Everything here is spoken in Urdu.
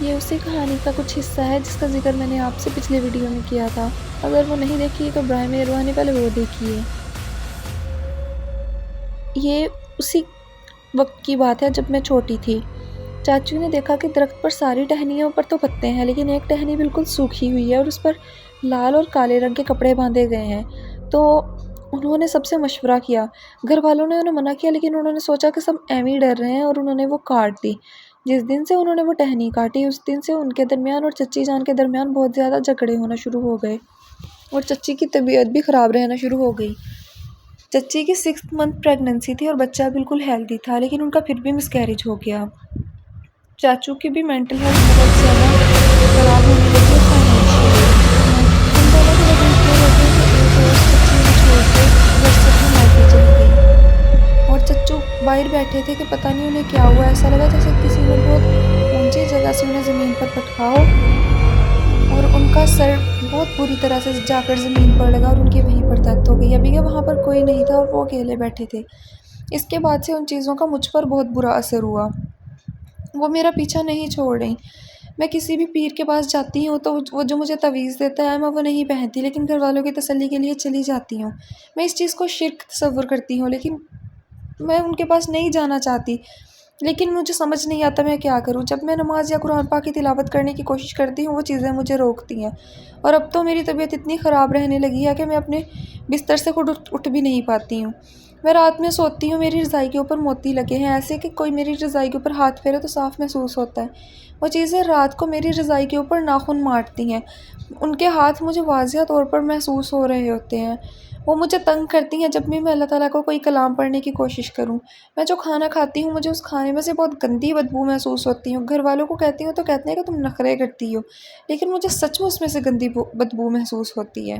یہ اسی کہانی کا کچھ حصہ ہے جس کا ذکر میں نے آپ سے پچھلے ویڈیو میں کیا تھا۔ اگر وہ نہیں دیکھی تو برائے مہربانی پہلے وہ دیکھیے۔ یہ اسی وقت کی بات ہے جب میں چھوٹی تھی۔ چاچو نے دیکھا کہ درخت پر ساری ٹہنیوں پر تو پتے ہیں لیکن ایک ٹہنی بالکل سوکھی ہوئی ہے اور اس پر لال اور کالے رنگ کے کپڑے باندھے گئے ہیں۔ تو انہوں نے سب سے مشورہ کیا۔ گھر والوں نے انہیں منع کیا لیکن انہوں نے سوچا کہ سب ایویں ہی ڈر رہے ہیں اور انہوں نے وہ کاٹ دی۔ جس دن سے انہوں نے وہ ٹہنی کاٹی اس دن سے ان کے درمیان اور چچی جان کے درمیان بہت زیادہ جھگڑے ہونا شروع ہو گئے اور چچی کی طبیعت بھی خراب رہنا شروع ہو گئی۔ چچی کی 6 منتھ پریگننسی تھی اور بچہ بالکل ہیلدی تھا لیکن ان کا پھر بھی مس کیریج ہو گیا۔ چاچو کی بھی مینٹل ہیلتھ بہت زیادہ خراب ہونے لگی اور فائنینشیلی۔ ان دونوں کی وجہ اس لیے ہو گئی کہ ایک روز چچی انہیں چھوڑ کے گھر سے اپنے مائکے چلی گئی اور چچو باہر بیٹھے تھے کہ پتہ نہیں انہیں کیا ہوا، ایسا لگا جیسے کسی نے بہت اونچی جگہ سے انہیں زمین پر پٹکا ہو اور ان کا سر بہت بری طرح سے جا کر زمین پر لگا اور ان کی وہیں پر ڈیتھ ہو گئی۔ ابھی کہ وہاں پر کوئی نہیں تھا اور وہ اکیلے بیٹھے تھے۔ اس کے بعد سے ان چیزوں کا مجھ پر بہت برا اثر ہوا۔ وہ میرا پیچھا نہیں چھوڑ رہی۔ میں کسی بھی پیر کے پاس جاتی ہوں تو وہ جو مجھے تعویذ دیتا ہے میں وہ نہیں پہنتی لیکن گھر والوں کی تسلی کے لیے چلی جاتی ہوں۔ میں اس چیز کو شرک تصور کرتی ہوں لیکن میں ان کے پاس نہیں جانا چاہتی لیکن مجھے سمجھ نہیں آتا میں کیا کروں۔ جب میں نماز یا قرآن پاک کی تلاوت کرنے کی کوشش کرتی ہوں وہ چیزیں مجھے روکتی ہیں اور اب تو میری طبیعت اتنی خراب رہنے لگی ہے کہ میں اپنے بستر سے خود اٹھ بھی نہیں پاتی ہوں۔ میں رات میں سوتی ہوں میری رضائی کے اوپر موتی لگے ہیں، ایسے کہ کوئی میری رضائی کے اوپر ہاتھ پھیرے تو صاف محسوس ہوتا ہے۔ وہ چیزیں رات کو میری رضائی کے اوپر ناخن مارتی ہیں، ان کے ہاتھ مجھے واضح طور پر محسوس ہو رہے ہوتے ہیں۔ وہ مجھے تنگ کرتی ہیں جب بھی میں اللہ تعالیٰ کو کوئی کلام پڑھنے کی کوشش کروں۔ میں جو کھانا کھاتی ہوں مجھے اس کھانے میں سے بہت گندی بدبو محسوس ہوتی ہوں۔ گھر والوں کو کہتی ہوں تو کہتے ہیں کہ تم نخرے کرتی ہو لیکن مجھے سچ میں اس میں سے گندی بدبو محسوس ہوتی ہے۔